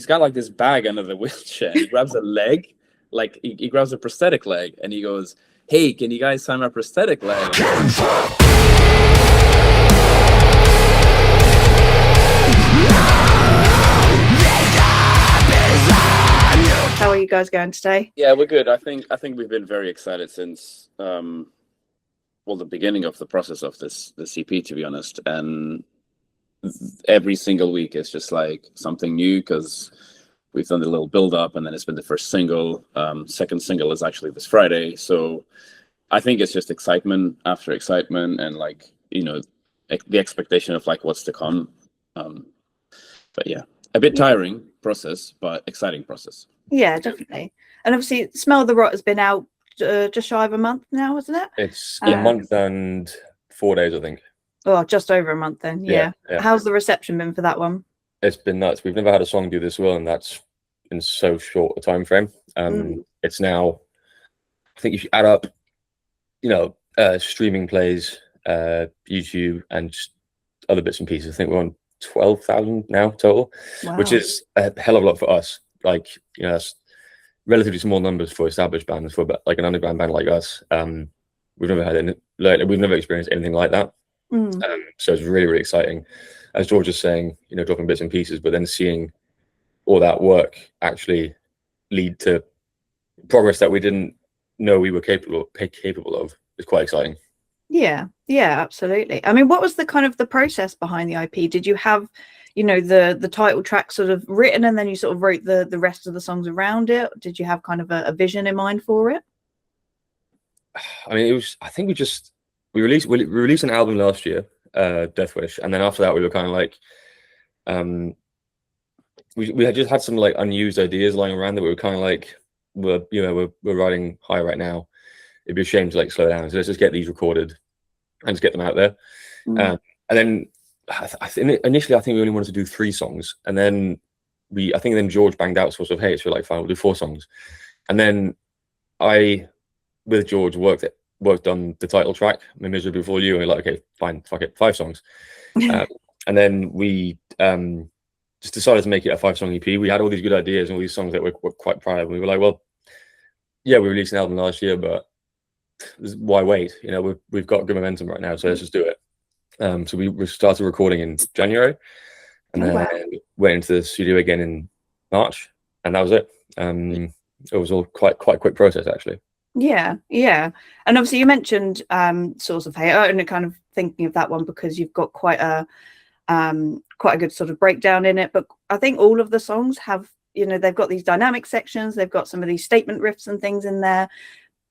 he's got like this bag under the wheelchair, and he grabs a leg, like he grabs a prosthetic leg, and he goes, "Hey, can you guys sign my prosthetic leg?" How are you guys going today? Yeah, we're good. I think we've been very excited since the beginning of the process of this EP, to be honest. And every single week is just like something new, because we've done a little build up, and then it's been the first single. Second single is actually this Friday. So I think it's just excitement after excitement, and like, you know, the expectation of like what's to come. But yeah, a bit tiring process, but exciting process. Yeah, definitely. And obviously, Smell the Rot has been out just shy of a month now, isn't it? It's a month and 4 days, I think. Oh, just over a month then. Yeah. How's the reception been for that one? It's been nuts. We've never had a song do this well, and that's in so short a time frame. It's now, I think if you add up, you know, streaming plays, YouTube, and just other bits and pieces, I think we're on 12,000 now total, which is a hell of a lot for us. Like, you know, that's relatively small numbers for established bands. For like an underground band like us, we've never experienced anything like that. So it's really, really exciting. As George is saying, you know, dropping bits and pieces, but then seeing all that work actually lead to progress that we didn't know we were capable of is quite exciting. Yeah, absolutely. I mean, what was the kind of the process behind the IP? Did you have, you know, the title track sort of written, and then you sort of wrote the rest of the songs around it? Did you have kind of a vision in mind for it? I mean, I think we released an album last year, Death Wish, and then after that we were kind of like, we had just had some like unused ideas lying around that we were kind of like, we're riding high right now. It'd be a shame to like slow down, so let's just get these recorded and just get them out there. And then initially I think we only wanted to do 3 songs, and then then George banged out sort of, hey, so we're like, fine, we'll do 4 songs. And then I, with George, worked on the title track, May Misery Befall You, and we're like, okay, fine, fuck it, 5 songs. And then we just decided to make it a 5-song EP. We had all these good ideas and all these songs that we're quite proud of, and we were like, well, yeah, we released an album last year, but why wait? You know, we've got good momentum right now, so let's just do it. So we started recording in January, and then went into the studio again in March, and that was it. It was all quite a quick process, actually. Yeah. And obviously you mentioned Source of Hate, and kind of thinking of that one because you've got quite a good sort of breakdown in it. But I think all of the songs have, you know, they've got these dynamic sections, they've got some of these statement riffs and things in there.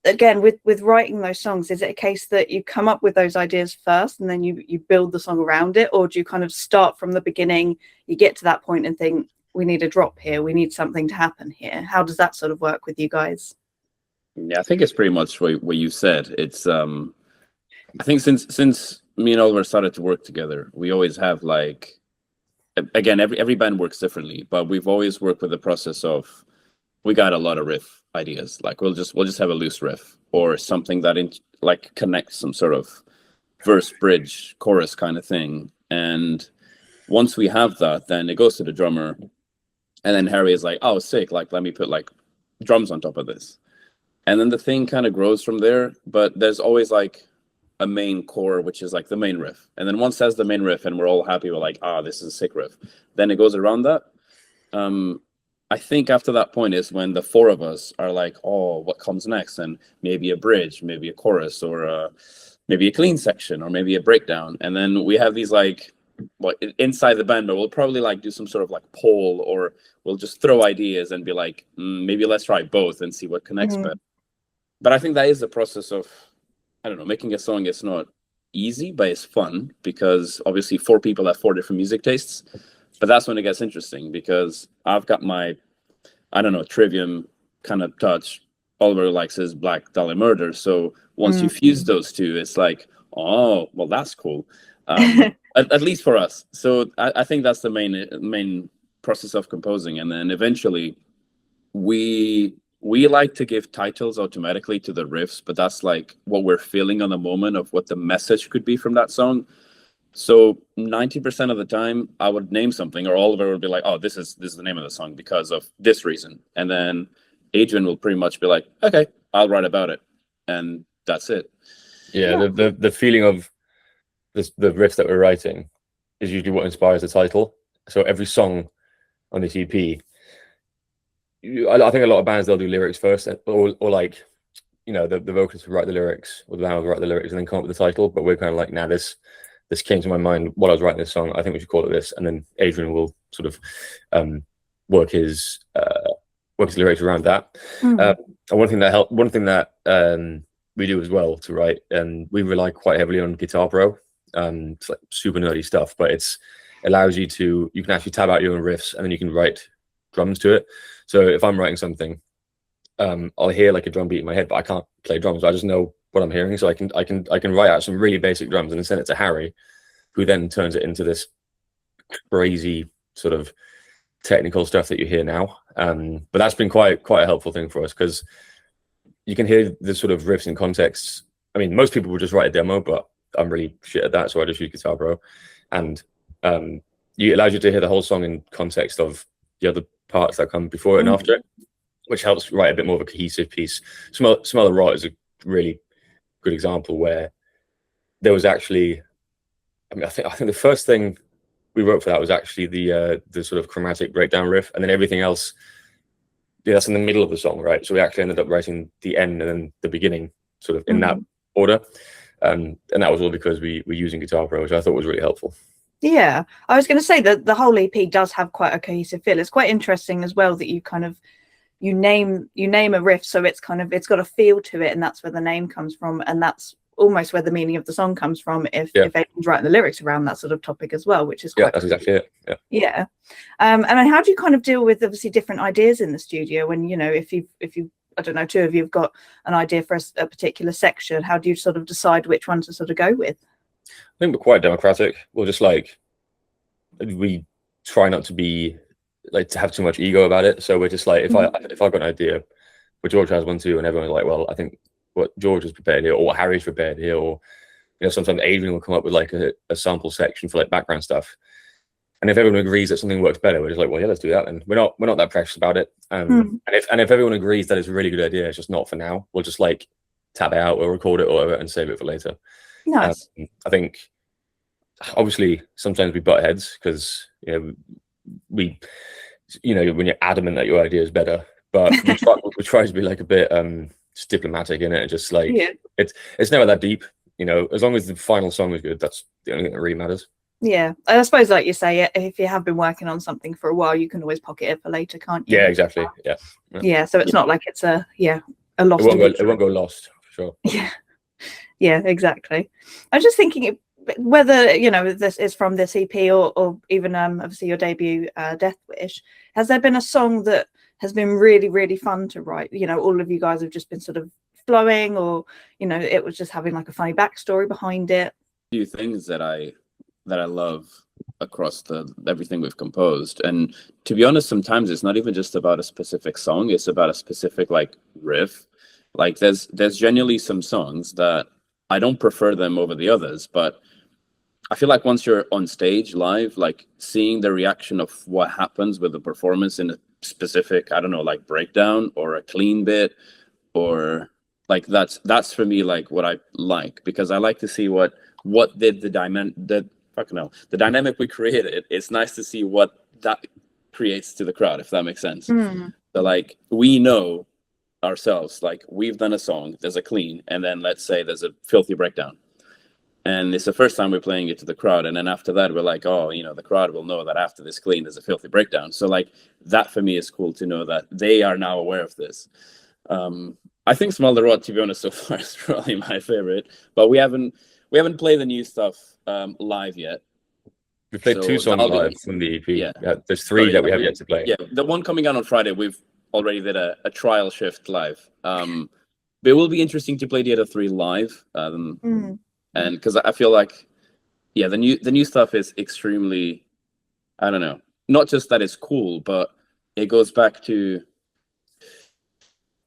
Again, with writing those songs, is it a case that you come up with those ideas first and then you build the song around it, or do you kind of start from the beginning, you get to that point and think, we need a drop here, we need something to happen here? How does that sort of work with you guys? Yeah, I think it's pretty much what you said. It's I think since me and Oliver started to work together, we always have like, again, every band works differently, but we've always worked with the process of, we got a lot of riff ideas. Like we'll just have a loose riff or something that like connects some sort of verse, bridge, chorus kind of thing. And once we have that, then it goes to the drummer, and then Harry is like, oh, sick, like let me put like drums on top of this. And then the thing kind of grows from there, but there's always like a main core, which is like the main riff. And then once that's the main riff and we're all happy, we're like, this is a sick riff. Then it goes around that. I think after that point is when the 4 of us are like, oh, what comes next? And maybe a bridge, maybe a chorus, or maybe a clean section, or maybe a breakdown. And then we have these like, inside the band, but we'll probably like do some sort of like poll, or we'll just throw ideas and be like, maybe let's try both and see what connects better. But I think that is the process of, I don't know, making a song. It's not easy, but it's fun, because obviously 4 people have 4 different music tastes. But that's when it gets interesting, because I've got my, I don't know, Trivium kind of touch. Oliver likes his Black Dahlia Murder. So once you fuse those 2, it's like, oh, well, that's cool. At least for us. So I think that's the main process of composing. And then eventually we like to give titles automatically to the riffs, but that's like what we're feeling on the moment of what the message could be from that song. So 90% of the time I would name something, or Oliver would be like, oh, this is the name of the song because of this reason. And then Adrian will pretty much be like, okay, I'll write about it. And that's it. Yeah, the feeling of the riff that we're writing is usually what inspires the title. So every song on this EP, I think a lot of bands, they'll do lyrics first, or like, you know, the vocalist will write the lyrics, or the band will write the lyrics and then come up with the title. But we're kind of like, nah, this came to my mind while I was writing this song. I think we should call it this. And then Adrian will sort of work his lyrics around that. And one thing that we do as well to write, and we rely quite heavily on Guitar Pro. It's like super nerdy stuff, but it allows you can actually tab out your own riffs, and then you can write drums to it. So if I'm writing something, I'll hear like a drum beat in my head, but I can't play drums. I just know what I'm hearing, so I can write out some really basic drums and then send it to Harry, who then turns it into this crazy sort of technical stuff that you hear now. But that's been quite a helpful thing for us, because you can hear the sort of riffs in contexts. I mean, most people would just write a demo, but I'm really shit at that, so I just use Guitar Pro, and it allows you to hear the whole song in context of the other parts that come before it and after it, which helps write a bit more of a cohesive piece. Smell the Rot is a really good example where there was actually, I mean, I think the first thing we wrote for that was actually the sort of chromatic breakdown riff, and then everything else, yeah, that's in the middle of the song, right? So we actually ended up writing the end and then the beginning sort of in that order. And that was all because we were using Guitar Pro, which I thought was really helpful. Yeah, I was going to say that the whole EP does have quite a cohesive feel. It's quite interesting as well that you kind of you name a riff, so it's got a feel to it, and that's where the name comes from, and that's almost where the meaning of the song comes from. If anyone's writing the lyrics around that sort of topic as well, which is quite that's exactly it. Yeah. And then how do you kind of deal with obviously different ideas in the studio when, you know, if you I don't know, two of you have got an idea for a particular section, how do you sort of decide which one to sort of go with? I think we're quite democratic. We're just like, we try not to be like to have too much ego about it. So we're just like, if I've got an idea, but George has one too, and everyone's like, well, I think what George has prepared here, or what Harry's prepared here, or, you know, sometimes Adrian will come up with like a sample section for like background stuff. And if everyone agrees that something works better, we're just like, well, yeah, let's do that. And we're not that precious about it. And if everyone agrees that it's a really good idea, it's just not for now, we'll just like tab it out or record it or whatever and save it for later. Nice. I think obviously sometimes we butt heads because, you know, when you're adamant that your idea is better, but we try to be like a bit just diplomatic in it, and just like it's never that deep, you know. As long as the final song is good, that's the only thing that really matters. Yeah, I suppose, like you say, if you have been working on something for a while, you can always pocket it for later, can't you? Yeah, exactly. Yeah. So it's not like it's a lost. It won't go lost for sure. Yeah, exactly. I was just thinking whether, you know, this is from this EP or even obviously your debut, Death Wish. Has there been a song that has been really, really fun to write? You know, all of you guys have just been sort of flowing, or, you know, it was just having like a funny backstory behind it. A few things that I love across everything we've composed, and to be honest, sometimes it's not even just about a specific song, it's about a specific like riff. Like there's genuinely some songs that I don't prefer them over the others, but I feel like once you're on stage live, like seeing the reaction of what happens with the performance in a specific, I don't know, like breakdown or a clean bit, or like that's for me like what I like, because I like to see what did the dynamic we created. It's nice to see what that creates to the crowd, if that makes sense. So like we know ourselves, like we've done a song, there's a clean, and then let's say there's a filthy breakdown, and it's the first time we're playing it to the crowd, and then after that we're like, oh, you know, the crowd will know that after this clean there's a filthy breakdown. So like that for me is cool to know that they are now aware of this. I think Smell the Rot, to be honest, so far is probably my favorite, but we haven't played the new stuff live yet. We played two songs live from the EP. Yeah, there's three that we have yet to play. Yeah, the one coming out on Friday, we've already did a trial shift live. But it will be interesting to play the other three live. And because I feel like, yeah, the new stuff is extremely, I don't know, not just that it's cool, but it goes back to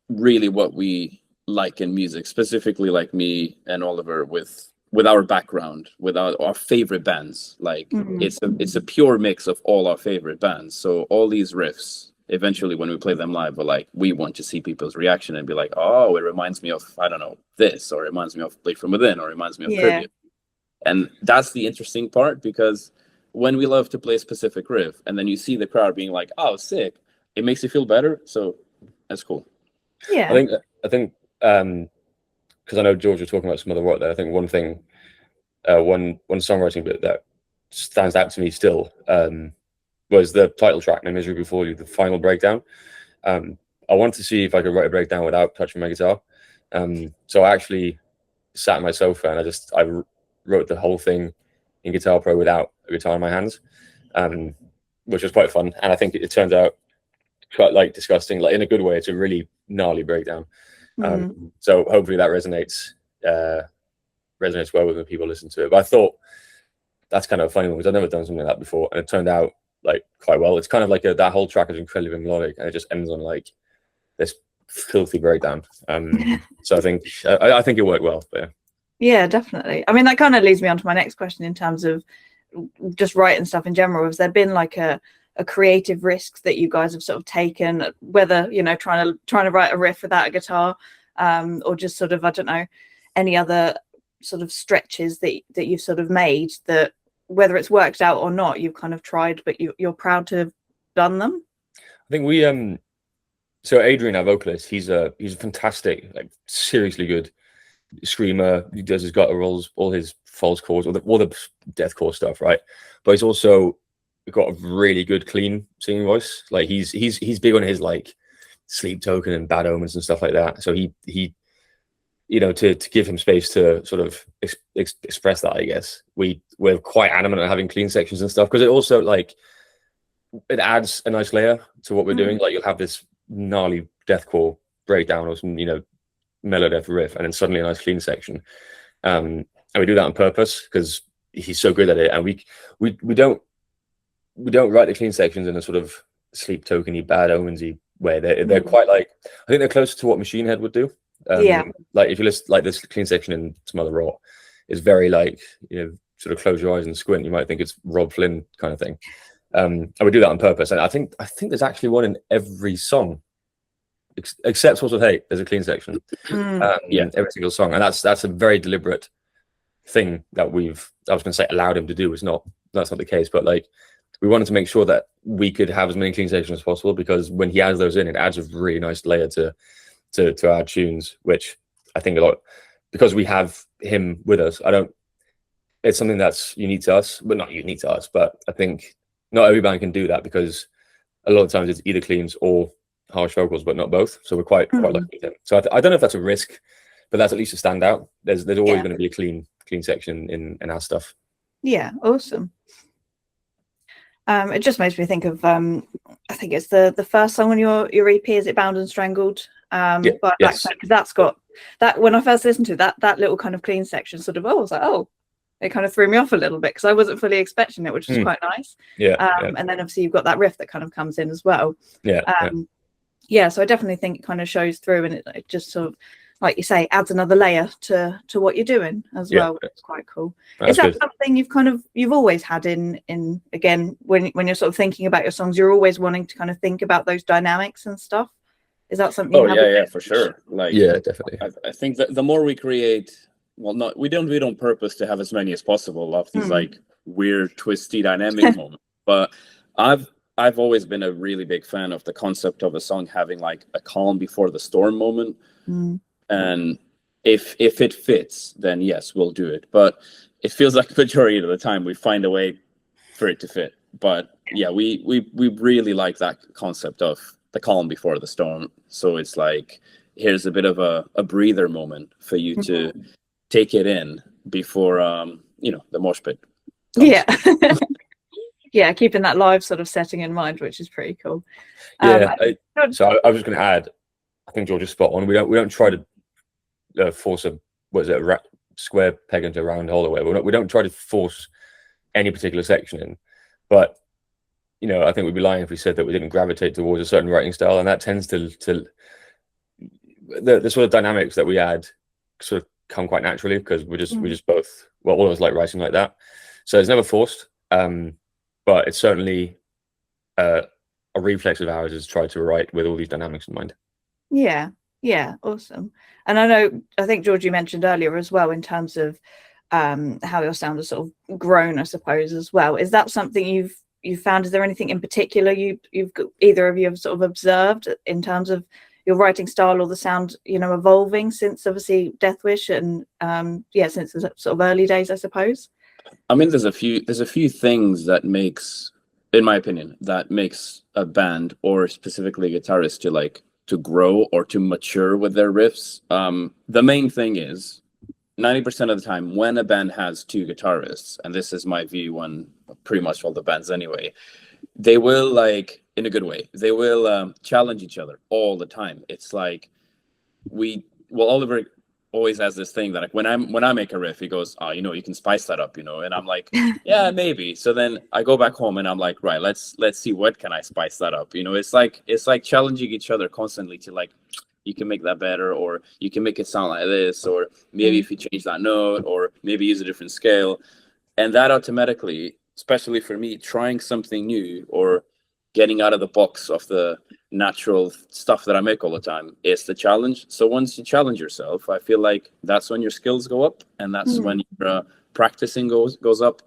really what we like in music, specifically like me and Oliver with with our background, with our favorite bands. Like it's a pure mix of all our favorite bands. So all these riffs, eventually when we play them live, we're like, we want to see people's reaction and be like, oh, it reminds me of, I don't know, this, or it reminds me of Blade from Within, or it reminds me of Tribute. And that's the interesting part, because when we love to play a specific riff and then you see the crowd being like, oh, sick, it makes you feel better. So that's cool. Yeah. I think because I know George was talking about some other work there. I think one thing, one songwriting bit that stands out to me still was the title track, May Misery Befall You, the final breakdown. I wanted to see if I could write a breakdown without touching my guitar. So I actually sat on my sofa and I wrote the whole thing in Guitar Pro without a guitar in my hands, which was quite fun. And I think it turns out quite like disgusting, like in a good way. It's a really gnarly breakdown. So hopefully that resonates well with when people listen to it. But I thought that's kind of a funny one, because I've never done something like that before, and it turned out like quite well. It's kind of like that whole track is incredibly melodic, and it just ends on like this filthy breakdown. So I think it worked well. But yeah, definitely. I mean, that kind of leads me on to my next question in terms of just writing stuff in general. Has there been like a creative risk that you guys have sort of taken, whether, you know, trying to write a riff without a guitar, or just sort of, I don't know, any other sort of stretches that you've sort of made, that whether it's worked out or not, you've kind of tried, but you're proud to have done them? I think we so Adrian, our vocalist, he's a fantastic, like seriously good screamer. He does his gutter rolls, all his false chords, all the deathcore stuff, right? But he's also got a really good clean singing voice. Like he's big on his like Sleep Token and Bad Omens and stuff like that. So he you know, to give him space to sort of express that, I guess we're quite adamant on having clean sections and stuff, because it also like it adds a nice layer to what we're doing. Like you'll have this gnarly deathcore breakdown or some, you know, melodeath riff, and then suddenly a nice clean section. And we do that on purpose because he's so good at it. And we don't write the clean sections in a sort of Sleep Token-y, Bad Omens-y way. They're quite like, I think they're closer to what Machine Head would do. Like if you listen, like this clean section in Some Other Rot is very like, you know, sort of close your eyes and squint, you might think it's Rob Flynn kind of thing. And we do that on purpose. And I think there's actually one in every song, except Source of Hate. There's a clean section. Every single song, and that's a very deliberate thing that I was going to say allowed him to do. That's not the case, but like we wanted to make sure that we could have as many clean sections as possible, because when he adds those in, it adds a really nice layer to our tunes, which I think a lot, because we have him with us. It's something that's unique to us, but not unique to us. But I think not every band can do that, because a lot of times it's either cleans or harsh vocals, but not both. So we're quite lucky with him. So I don't know if that's a risk, but that's at least a standout. There's always going to be a clean section in our stuff. Yeah, awesome. It just makes me think of I think it's the first song on your EP. Is it Bound and Strangled? But yes. Because that's got that. When I first listened to that little kind of clean section, sort of, I was like, oh, it kind of threw me off a little bit, because I wasn't fully expecting it, which is quite nice. And then obviously you've got that riff that kind of comes in as well. So I definitely think it kind of shows through, and it just sort of, like you say, adds another layer to what you're doing as well, which is quite cool. Is that something you've always had in again, when you're sort of thinking about your songs, you're always wanting to kind of think about those dynamics and stuff? Is that something? For sure. Like, definitely. I think that the more we create, we don't do it on purpose to have as many as possible of these like weird, twisty, dynamic moments. But I've always been a really big fan of the concept of a song having like a calm before the storm moment. And if it fits, then yes, we'll do it. But it feels like the majority of the time we find a way for it to fit. But yeah, we really like that concept of the calm before the storm. So it's like, here's a bit of a breather moment for you to take it in before the mosh pit comes. Keeping that live sort of setting in mind, which is pretty cool. So I was just going to add, I think George is spot on. We don't try to force a square peg into a round hole away. We don't try to force any particular section in, but you know, I think we'd be lying if we said that we didn't gravitate towards a certain writing style, and that tends to the sort of dynamics that we add sort of come quite naturally because we're just both, well, all of us like writing like that. So it's never forced, but it's certainly a reflex of ours is try to write with all these dynamics in mind. Yeah, awesome. And I think George, you mentioned earlier as well in terms of how your sound has sort of grown, I suppose, as well. Is that something you've found? Is there anything in particular you've either of you have sort of observed in terms of your writing style or the sound, evolving since obviously Death Wish and since the sort of early days, I suppose? I mean, there's a few things that makes, in my opinion, that makes a band or specifically a guitarist to grow or to mature with their riffs. The main thing is 90% of the time when a band has two guitarists, and this is my view on pretty much all the bands anyway, they will, like, in a good way, they will challenge each other all the time. It's like Oliver always has this thing that, like, when I make a riff, he goes, "Oh, you can spice that up," and I'm like, "Yeah, maybe." So then I go back home and I'm like, "Right, let's see, what can I spice that up?" It's like challenging each other constantly to, like, you can make that better, or you can make it sound like this, or maybe if you change that note, or maybe use a different scale. And that automatically, especially for me, trying something new or getting out of the box of the natural stuff that I make all the time is the challenge. So once you challenge yourself, I feel like that's when your skills go up, and that's when your practicing goes up.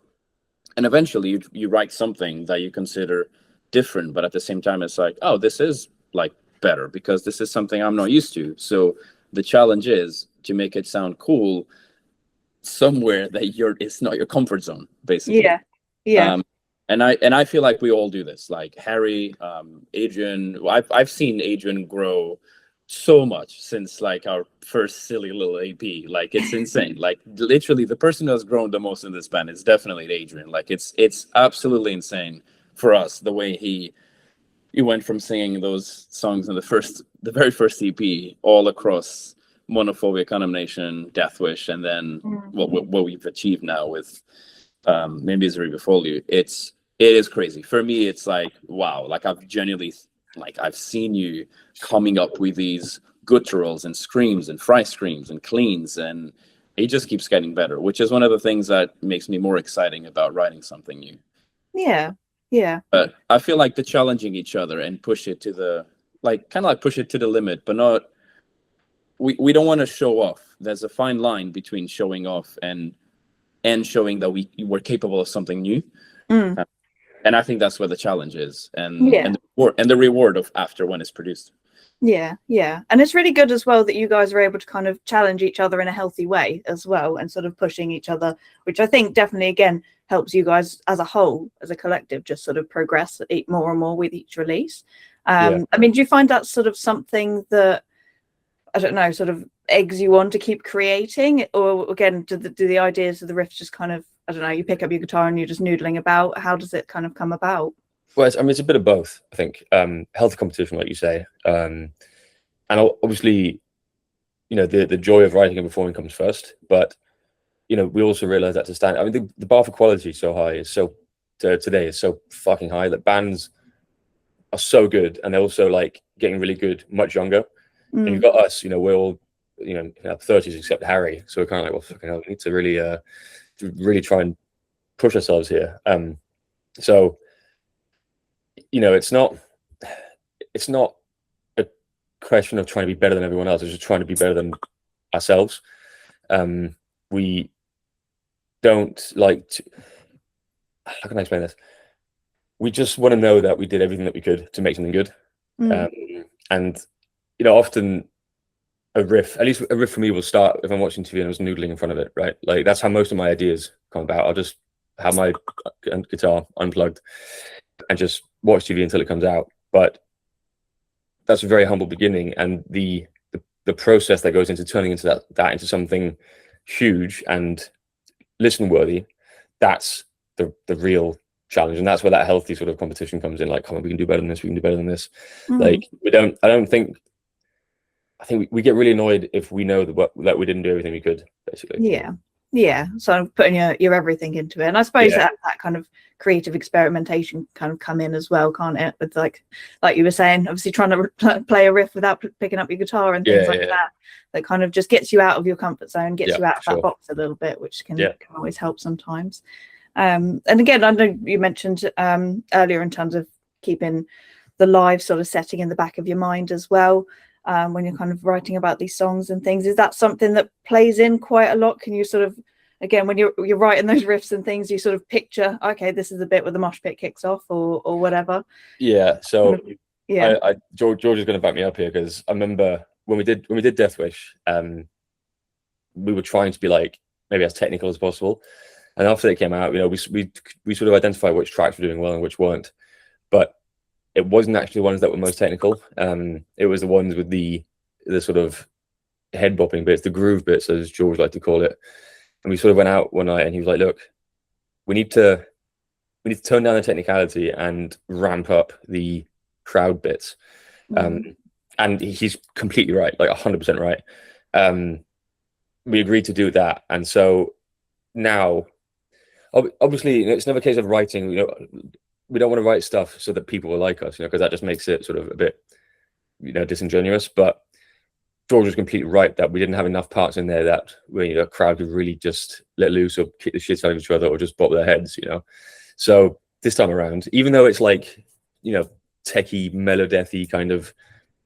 And eventually you write something that you consider different, but at the same time, it's like, oh, this is like better because this is something I'm not used to. So the challenge is to make it sound cool somewhere that it's not your comfort zone, basically. And I feel like we all do this. Like Harry, Adrian. I've seen Adrian grow so much since, like, our first silly little AP. Like, it's insane. Like, literally, the person who has grown the most in this band is definitely Adrian. Like, it's absolutely insane for us the way he went from singing those songs in the very first EP all across Monophobia, Condemnation, Death Wish, and then what we've achieved now with May Misery Befall You. It is crazy. For me, it's like, wow, like I've seen you coming up with these gutturals and screams and fry screams and cleans, and it just keeps getting better, which is one of the things that makes me more exciting about writing something new. Yeah. But I feel like the challenging each other and push it to the, like, kind of like push it to the limit, but not, we don't want to show off. There's a fine line between showing off and showing that we're capable of something new. And I think that's where the challenge is, and the reward of after when it's produced. Yeah. And it's really good as well that you guys are able to kind of challenge each other in a healthy way as well, and sort of pushing each other, which I think definitely, again, helps you guys as a whole, as a collective, just sort of progress more and more with each release. I mean, do you find that sort of something that, I don't know, sort of eggs you on to keep creating? Or again, do the ideas of the riffs just kind of, I don't know, you pick up your guitar and you're just noodling about? How does it kind of come about? Well, it's a bit of both, I think. Healthy competition, like you say, and obviously, the joy of writing and performing comes first. But we also realize that to stand. I mean, the bar for quality is so high. Today is so fucking high that bands are so good, and they're also, like, getting really good much younger. And you've got us. We're all in our 30s except Harry. So we're kind of like, well, fucking hell, we need to really try and push ourselves here. So. It's not a question of trying to be better than everyone else. It's just trying to be better than ourselves. We don't like to, how can I explain this? We just want to know that we did everything that we could to make something good. And often a riff, at least a riff for me, will start if I'm watching TV and I was noodling in front of it, right? Like, that's how most of my ideas come about. I'll just have my guitar unplugged and just watch TV until it comes out. But that's a very humble beginning, and the process that goes into turning into that into something huge and listen worthy, that's the real challenge. And that's where that healthy sort of competition comes in. Like, come on, we can do better than this, we can do better than this. Like, I think we get really annoyed if we know that we didn't do everything we could, basically. Yeah, so putting your everything into it, and I suppose Yeah. that kind of creative experimentation kind of come in as well, can't it? With like you were saying, obviously trying to play a riff without picking up your guitar and things like that. That kind of just gets you out of your comfort zone, gets you out of that box a little bit, which can always help sometimes. And again, I know you mentioned earlier in terms of keeping the live sort of setting in the back of your mind as well. When you're kind of writing about these songs and things, is that something that plays in quite a lot? Can you sort of, again, when you're writing those riffs and things, you sort of picture, okay, this is the bit where the mosh pit kicks off, or whatever? Yeah. So yeah, George is going to back me up here, because I remember when we did Death Wish, we were trying to be like maybe as technical as possible, and after they came out, we sort of identified which tracks were doing well and which weren't, but it wasn't actually the ones that were most technical. It was the ones with the sort of head bopping bits, the groove bits, as George liked to call it. And we sort of went out one night, and he was like, "Look, we need to turn down the technicality and ramp up the crowd bits." And he's completely right, like 100% right. We agreed to do that, and so now, obviously, it's never a case of writing. We don't want to write stuff so that people will like us, because that just makes it sort of a bit, disingenuous. But George was completely right that we didn't have enough parts in there that a crowd could really just let loose or kick the shit out of each other or just bop their heads, So this time around, even though it's like, techie, melodeathy kind of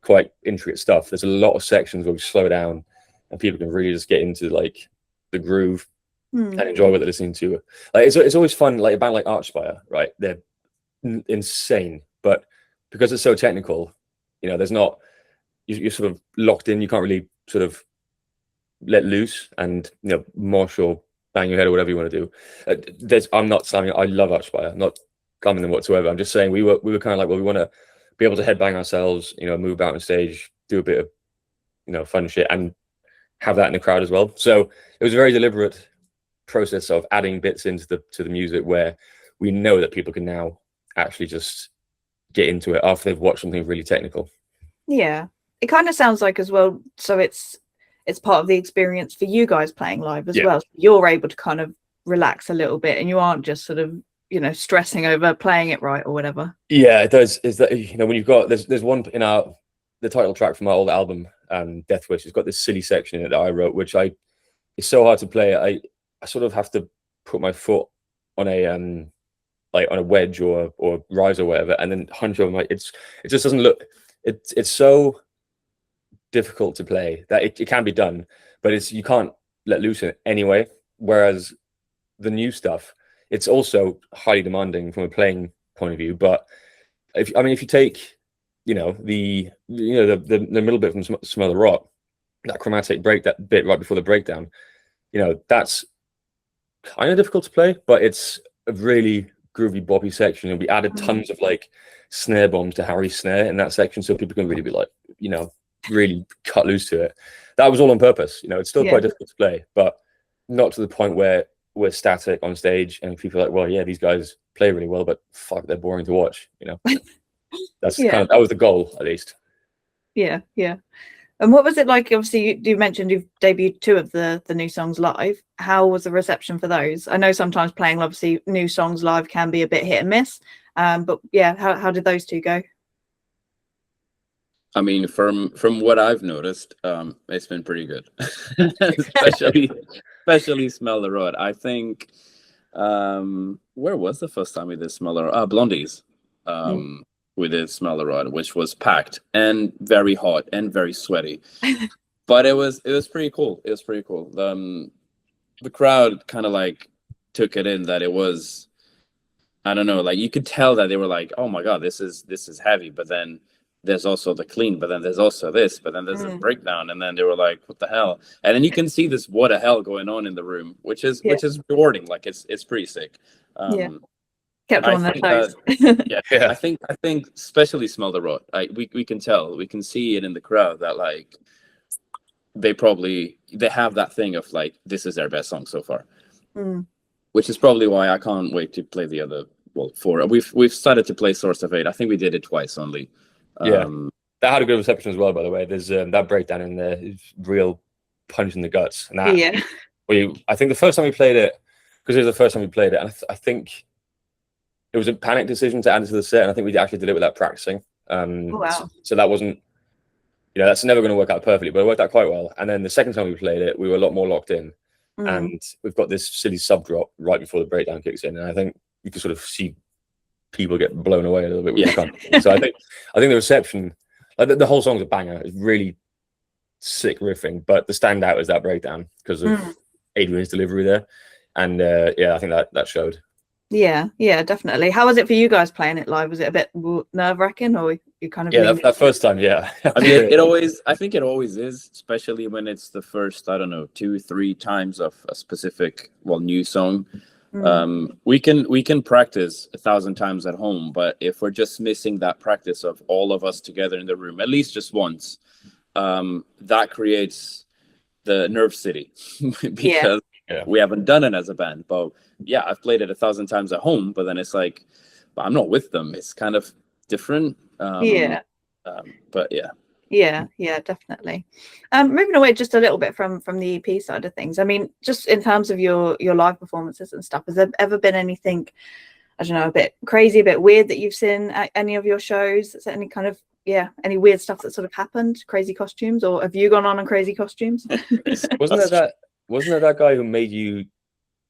quite intricate stuff, there's a lot of sections where we slow down and people can really just get into like the groove and enjoy what they're listening to. Like it's always fun, like a band like Archspire, right? They're insane, but because it's so technical, there's not, you're sort of locked in. You can't really sort of let loose and mosh or bang your head or whatever you want to do. I'm not slamming. I love Archspire. I'm not coming them whatsoever. I'm just saying we were kind of like, well, we want to be able to headbang ourselves, move out on stage, do a bit of fun shit, and have that in the crowd as well. So it was a very deliberate process of adding bits into the music where we know that people can now actually just get into it after they've watched something really technical. Yeah, it kind of sounds like as well, so it's part of the experience for you guys playing live as well. So you're able to kind of relax a little bit, and you aren't just sort of stressing over playing it right or whatever. Yeah, it does. Is that when you've got there's one in the title track from our old album, Death Wish. It's got this silly section in it that I wrote, which it's so hard to play. I sort of have to put my foot on a like on a wedge or rise or whatever, and then hunch over my. It just doesn't look. It's so difficult to play that it can be done, but you can't let loose in it anyway. Whereas the new stuff, it's also highly demanding from a playing point of view. But if you take the middle bit from Smell the Rot, that chromatic break, that bit right before the breakdown, that's kind of difficult to play, but it's a really groovy boppy section, and we added tons of like snare bombs to Harry's snare in that section, so people can really be like, really cut loose to it. That was all on purpose. It's still quite difficult to play, but not to the point where we're static on stage and people are like, well, yeah, these guys play really well, but fuck, they're boring to watch. That's that was the goal, at least. Yeah. And what was it like? Obviously, you mentioned you've debuted 2 of the new songs live. How was the reception for those? I know sometimes playing, obviously, new songs live can be a bit hit and miss. But yeah, how did those 2 go? I mean, from what I've noticed, it's been pretty good, especially Smell the Rot. I think, where was the first time we did Smell the Rot? Blondies. We did Smell the Rot, which was packed and very hot and very sweaty, but it was pretty cool. It was pretty cool. The crowd kind of like took it in, that it was, I don't know, like you could tell that they were like, oh my god, this is heavy, but then there's also the clean, but then there's also this, but then there's a breakdown, and then they were like, what the hell? And then you can see this what the hell going on in the room, which is rewarding. Like it's pretty sick. Kept on their toes. I think especially Smell the Rot, we can tell, we can see it in the crowd that like they have that thing of like, this is their best song so far, which is probably why I can't wait to play the other 4. We've started to play Source of Hate. I think we did it twice only. That had a good reception as well, by the way. There's that breakdown in there is real punch in the guts, and that I think the first time we played it, because it was the first time we played it, and I think it was a panic decision to add it to the set, and I think we actually did it without practicing. Oh, wow. So that wasn't, that's never going to work out perfectly, but it worked out quite well. And then the second time we played it, we were a lot more locked in, and we've got this silly sub drop right before the breakdown kicks in, and I think you can sort of see people get blown away a little bit with the content. So I think the reception, like the whole song's a banger. It's really sick riffing, but the standout is that breakdown because of Adrian's delivery there, and I think that showed. Yeah, definitely. How was it for you guys playing it live? Was it a bit nerve-wracking, or you kind of that first time? Yeah, I mean, I think it always is, especially when it's the first, I don't know, 2-3 times of a specific new song. We can practice 1,000 times at home, but if we're just missing that practice of all of us together in the room at least just once, that creates the nerve city because we haven't done it as a band. But I've played it 1,000 times at home, but then it's like, but I'm not with them. It's kind of different. But yeah, definitely. Moving away just a little bit from the EP side of things. I mean, just in terms of your live performances and stuff, has there ever been anything, I don't know, a bit crazy, a bit weird that you've seen at any of your shows? Is there any kind of any weird stuff that sort of happened, crazy costumes, or have you gone on crazy costumes? Wasn't there that guy who made you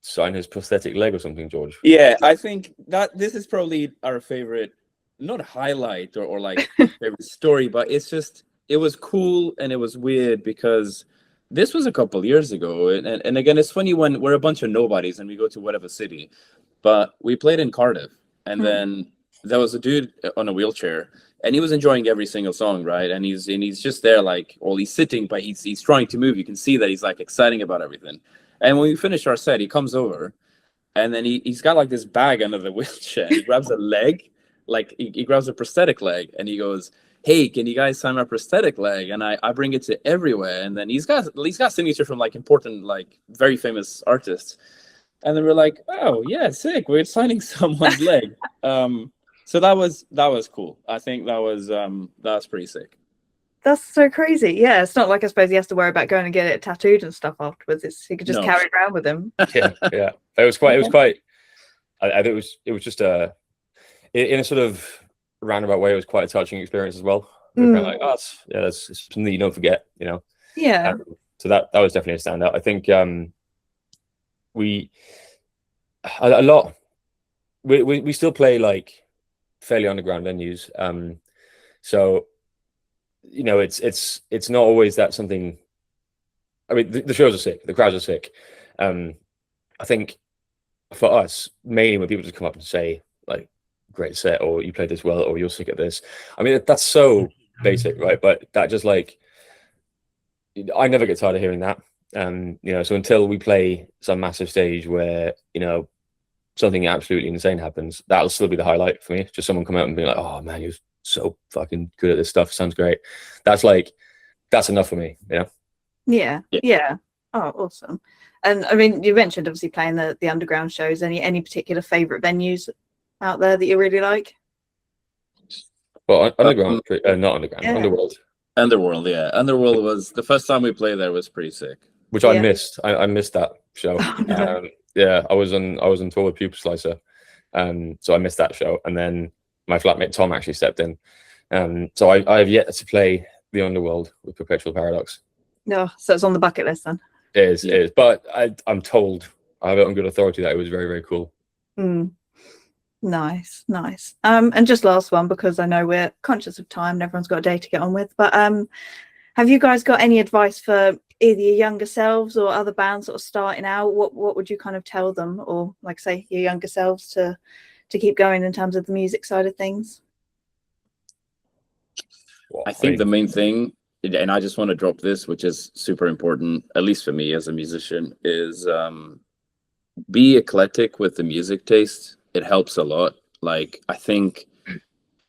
sign his prosthetic leg or something, George? Yeah, I think that this is probably our favorite, not highlight or like favorite story, but it was cool and it was weird because this was a couple years ago. And again, it's funny when we're a bunch of nobodies and we go to whatever city, but we played in Cardiff, and then there was a dude on a wheelchair, and he was enjoying every single song, right? And he's just there, like, well, he's sitting, but he's trying to move. You can see that he's like exciting about everything. And when we finished our set, he comes over, and then he's got like this bag under the wheelchair. He grabs a leg, like he grabs a prosthetic leg, and he goes, "Hey, can you guys sign my prosthetic leg?" And I bring it to everywhere. And then he's got signature from like important, like very famous artists. And then we're like, "Oh yeah, sick! We're signing someone's leg." So that was cool. I think that was pretty sick. That's so crazy. Yeah, it's not like I suppose he has to worry about going and get it tattooed and stuff afterwards. He could just carry it around with him. Yeah. It was quite. I think it was just in a sort of roundabout way. It was quite a touching experience as well. Kind of like, that's something that you don't forget, Yeah. So that was definitely a standout. I think we still play like fairly underground venues. So it's not always that something. I mean, the shows are sick, the crowds are sick. I think for us, mainly when people just come up and say like, "Great set," or "You played this well," or "You're sick at this." I mean, that's so basic, right? But that just like, I never get tired of hearing that. So until we play some massive stage where something absolutely insane happens, that'll still be the highlight for me. Just someone come out and be like, "Oh man, you're so fucking good at this stuff. Sounds great." That's enough for me. Yeah. Oh, awesome. And I mean, you mentioned obviously playing the underground shows. Any particular favorite venues out there that you really like? Well, underground, not underground, Underworld. Underworld, yeah. Underworld was the first time we played there was pretty sick. Which I missed. I missed that show. I was on tour with Pupil Slicer, so I missed that show. And then my flatmate Tom actually stepped in. So I have yet to play the Underworld with Perpetual Paradox. No, so it's on the bucket list then. It is. But I'm told, I have it on good authority, that it was very, very cool. Nice. And just last one, because I know we're conscious of time and everyone's got a day to get on with. But have you guys got any advice for either your younger selves or other bands sort of starting out? What would you kind of tell them, or like say your younger selves to keep going in terms of the music side of things? I think the main thing, and I just want to drop this, which is super important, at least for me as a musician, is be eclectic with the music taste. It helps a lot. Like, I think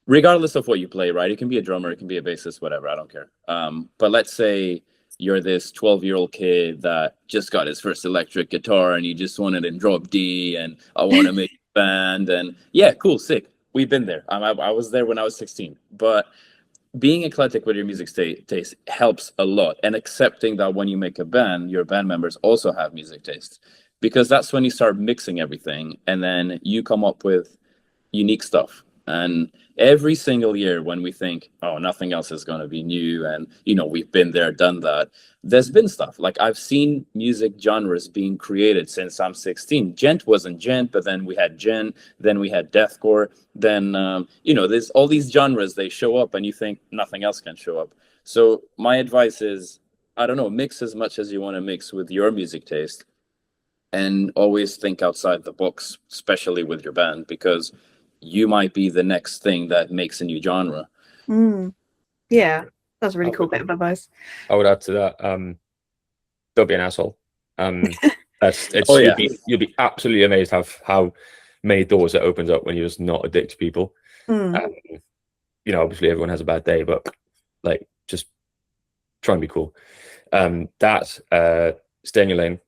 regardless of what you play, right? It can be a drummer, it can be a bassist, whatever, I don't care. But let's say you're this 12-year-old kid that just got his first electric guitar and you just wanted to drop D and I want to make a band, and yeah, cool, sick. We've been there. I was there when I was 16. But being eclectic with your music taste helps a lot, and accepting that when you make a band, your band members also have music tastes, because that's when you start mixing everything, and then you come up with unique stuff. And every single year when we think, oh, nothing else is going to be new, and we've been there, done that, there's been stuff. Like, I've seen music genres being created since I'm 16. Gent wasn't gent, but then we had gen, then we had deathcore, then there's all these genres, they show up and you think nothing else can show up. So my advice is, I don't know, mix as much as you want to mix with your music taste, and always think outside the box, especially with your band, because you might be the next thing that makes a new genre. Yeah, that's a really cool bit of advice. I would add to that, don't be an asshole. You'll be absolutely amazed how many doors it opens up when you're just not a dick to people. Obviously everyone has a bad day, but like, just try and be cool. Stay in your lane.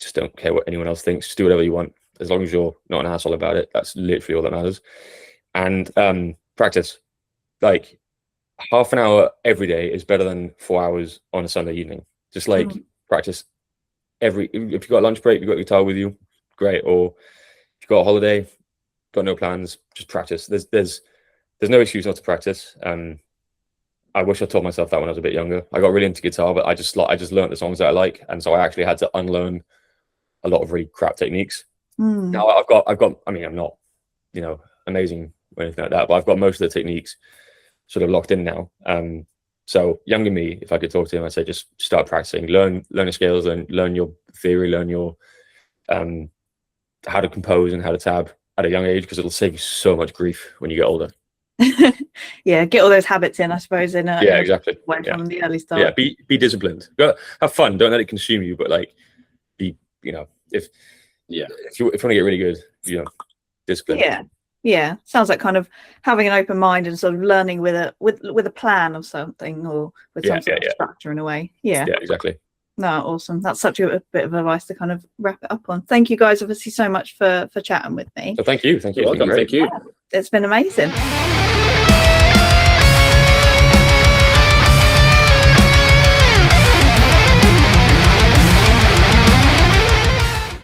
Just don't care what anyone else thinks. Just do whatever you want, as long as you're not an asshole about it. That's literally all that matters. And practice. Like, half an hour every day is better than 4 hours on a Sunday evening. Just like practice if you've got a lunch break, you've got your guitar with you, great. Or if you've got a holiday, got no plans, just practice. There's no excuse not to practice. I wish I taught myself that when I was a bit younger. I got really into guitar, but I just learned the songs that I like, and so I actually had to unlearn a lot of really crap techniques. Now I mean, I'm not, amazing or anything like that, but I've got most of the techniques sort of locked in now. So younger me, if I could talk to him, I'd say just start practicing, learn your scales, and learn your theory, learn your how to compose and how to tab at a young age, because it'll save you so much grief when you get older. Yeah, get all those habits in, I suppose. Exactly. From the early start. Yeah, be disciplined. Have fun. Don't let it consume you. But like, be if you want to get really good, discipline. Yeah. Sounds like kind of having an open mind and sort of learning with a plan of something, or with some sort of structure in a way. Yeah, exactly. No, awesome. That's such a bit of advice to kind of wrap it up on. Thank you guys obviously so much for chatting with me. So thank you. You're welcome. Thank you. It's been amazing.